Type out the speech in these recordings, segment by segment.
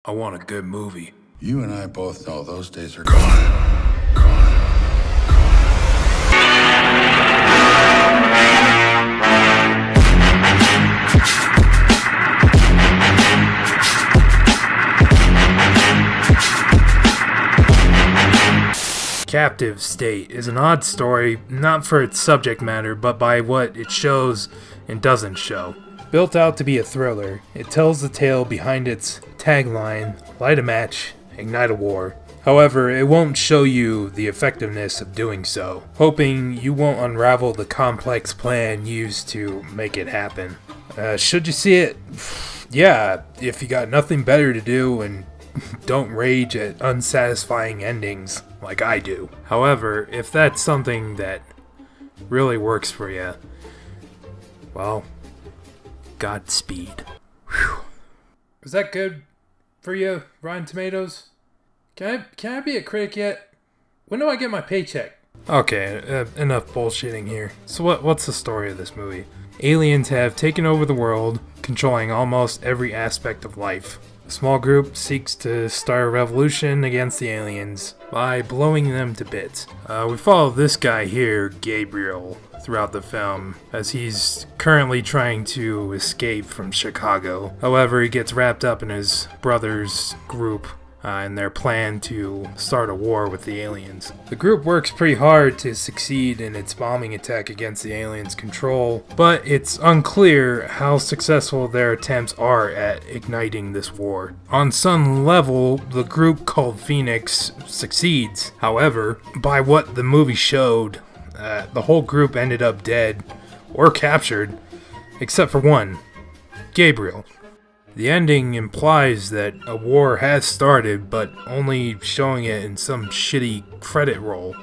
I want a good movie. You and I both know those days are gone. Captive State is an odd story, not for its subject matter, but by what it shows and doesn't show. Built out to be a thriller, it tells the tale behind its tagline, light a match, ignite a war. However, it won't show you the effectiveness of doing so, hoping you won't unravel the complex plan used to make it happen. Should you see it? Yeah, if you got nothing better to do and don't rage at unsatisfying endings like I do. However, if that's something that really works for you, well, Godspeed. Whew. Was that good for you, Rotten Tomatoes? Can I be a critic yet? When do I get my paycheck? Okay, enough bullshitting here. So what's the story of this movie? Aliens have taken over the world, controlling almost every aspect of life. A small group seeks to start a revolution against the aliens by blowing them to bits. We follow this guy here, Gabriel, throughout the film, as he's currently trying to escape from Chicago. However, he gets wrapped up in his brother's group and their plan to start a war with the aliens. The group works pretty hard to succeed in its bombing attack against the aliens' control, but it's unclear how successful their attempts are at igniting this war. On some level, the group called Phoenix succeeds. However, by what the movie showed, the whole group ended up dead or captured, except for one, Gabriel. The ending implies that a war has started, but only showing it in some shitty credit roll.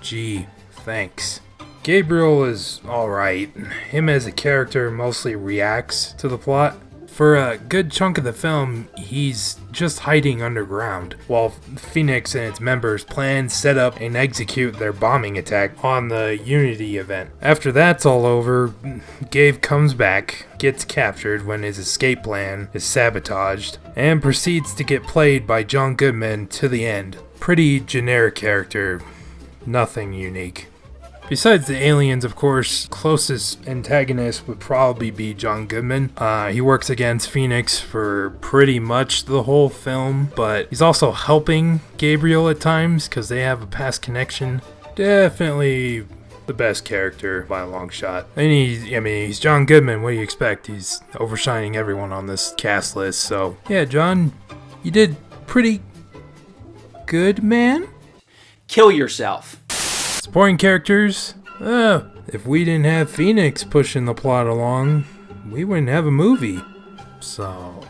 Gee, thanks. Gabriel is alright. Him as a character mostly reacts to the plot. For a good chunk of the film, he's just hiding underground, while Phoenix and its members plan, set up, and execute their bombing attack on the Unity event. After that's all over, Gabe comes back, gets captured when his escape plan is sabotaged, and proceeds to get played by John Goodman to the end. Pretty generic character, nothing unique. Besides the aliens, of course, closest antagonist would probably be John Goodman. He works against Phoenix for pretty much the whole film, but he's also helping Gabriel at times because they have a past connection. Definitely the best character by a long shot. And he's John Goodman. What do you expect? He's overshining everyone on this cast list. So yeah, John, you did pretty good, man. Kill yourself. Supporting characters? If we didn't have Phoenix pushing the plot along, we wouldn't have a movie. So,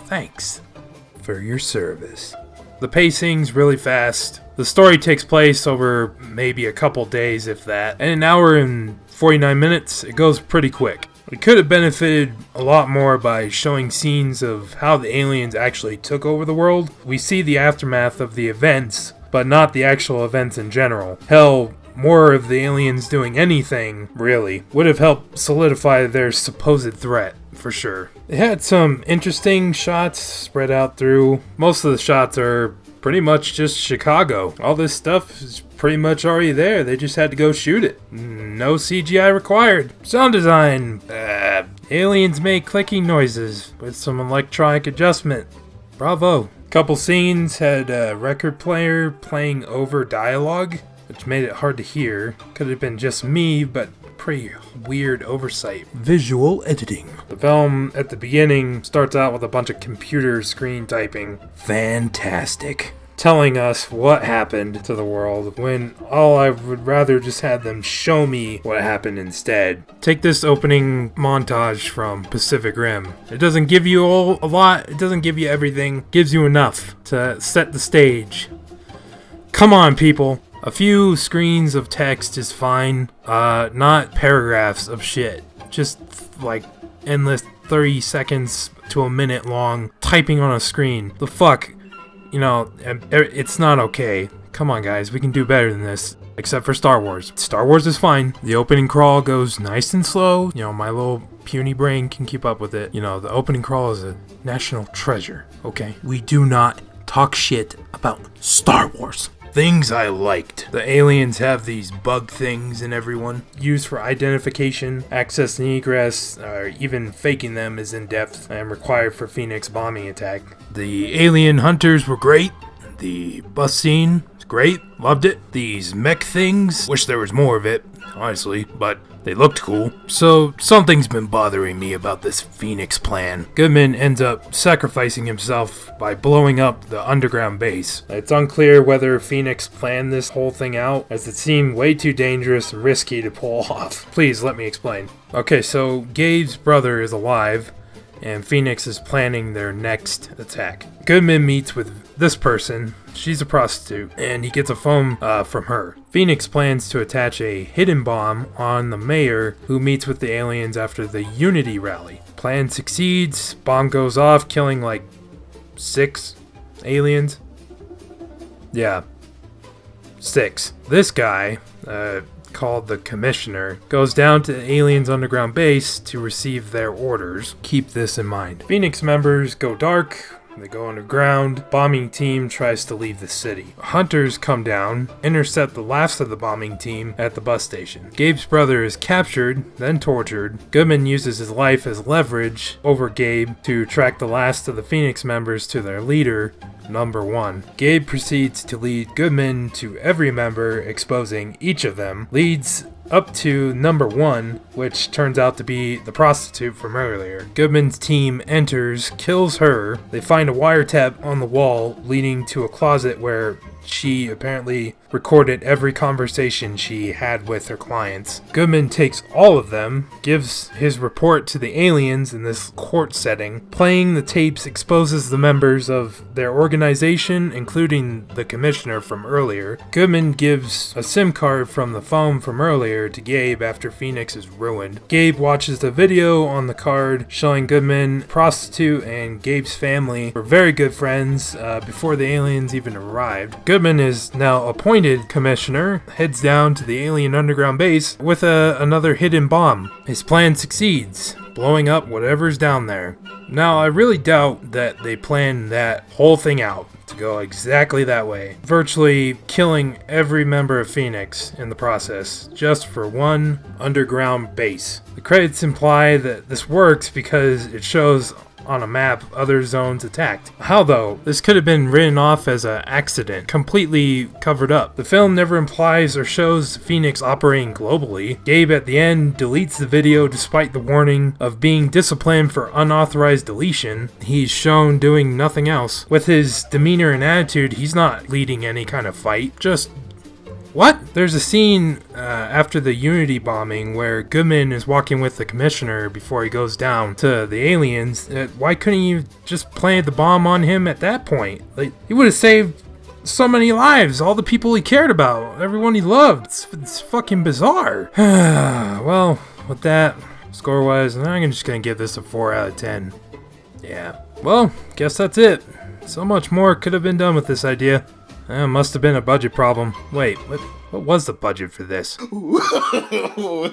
thanks for your service. The pacing's really fast. The story takes place over maybe a couple days, if that. And an hour and 49 minutes, it goes pretty quick. It could have benefited a lot more by showing scenes of how the aliens actually took over the world. We see the aftermath of the events, but not the actual events in general. Hell, more of the aliens doing anything, really, would have helped solidify their supposed threat, for sure. It had some interesting shots spread out through. Most of the shots are pretty much just Chicago. All this stuff is pretty much already there. They just had to go shoot it. No CGI required. Sound design, aliens make clicking noises with some electronic adjustment. Bravo. Couple scenes had a record player playing over dialogue, which made it hard to hear. Could have been just me, but pretty weird oversight. Visual editing. The film at the beginning starts out with a bunch of computer screen typing. Fantastic. Telling us what happened to the world, when all I would rather just have them show me what happened instead. Take this opening montage from Pacific Rim. It doesn't give you a lot, it doesn't give you everything, it gives you enough to set the stage. Come on, people. A few screens of text is fine, not paragraphs of shit. Just like endless 30 seconds to a minute long typing on a screen. The fuck? You know, it's not okay. Come on, guys, we can do better than this. Except for Star Wars. Star Wars is fine. The opening crawl goes nice and slow. You know, my little puny brain can keep up with it. You know, the opening crawl is a national treasure, okay? We do not talk shit about Star Wars. Things I liked. The aliens have these bug things in everyone, used for identification, access and egress, or even faking them is in depth and required for Phoenix bombing attack. The alien hunters were great. The bus scene was great. Loved it. These mech things, wish there was more of it, honestly, but they looked cool. So something's been bothering me about this Phoenix plan. Goodman ends up sacrificing himself by blowing up the underground base. It's unclear whether Phoenix planned this whole thing out, as it seemed way too dangerous and risky to pull off. Please let me explain. Okay, so Gabe's brother is alive, and Phoenix is planning their next attack. Goodman meets with this person. She's a prostitute, and he gets a phone from her. Phoenix plans to attach a hidden bomb on the mayor, who meets with the aliens after the Unity rally. Plan succeeds, bomb goes off, killing like 6 aliens. Yeah, 6. This guy, called the Commissioner, goes down to the aliens' underground base to receive their orders. Keep this in mind. Phoenix members go dark. They go underground. Bombing team tries to leave the city. Hunters come down, intercept the last of the bombing team at the bus station. Gabe's brother is captured, then tortured. Goodman uses his life as leverage over Gabe to track the last of the Phoenix members to their leader, Number 1. Gabe proceeds to lead Goodman to every member, exposing each of them. Leads up to Number 1, which turns out to be the prostitute from earlier. Goodman's team enters, kills her. They find a wiretap on the wall leading to a closet where she apparently recorded every conversation she had with her clients. Goodman takes all of them, gives his report to the aliens in this court setting. Playing the tapes exposes the members of their organization, including the commissioner from earlier. Goodman gives a SIM card from the phone from earlier to Gabe after Phoenix is ruined. Gabe watches the video on the card showing Goodman, prostitute, and Gabe's family were very good friends before the aliens even arrived. Goodman is now appointed commissioner, heads down to the alien underground base with another hidden bomb. His plan succeeds, blowing up whatever's down there. Now, I really doubt that they planned that whole thing out to go exactly that way, virtually killing every member of Phoenix in the process, just for one underground base. The credits imply that this works because it shows on a map other zones attacked. How though? This could have been written off as an accident, completely covered up. The film never implies or shows Phoenix operating globally. Gabe at the end deletes the video despite the warning of being disciplined for unauthorized deletion. He's shown doing nothing else. With his demeanor and attitude, he's not leading any kind of fight, just what? There's a scene after the Unity bombing where Goodman is walking with the commissioner before he goes down to the aliens. Why couldn't you just plant the bomb on him at that point? Like, he would have saved so many lives, all the people he cared about, everyone he loved. It's fucking bizarre. Well, with that, score-wise, I'm just gonna give this a 4 out of 10. Yeah. Well, guess that's it. So much more could have been done with this idea. Must have been a budget problem. Wait, what was the budget for this? No.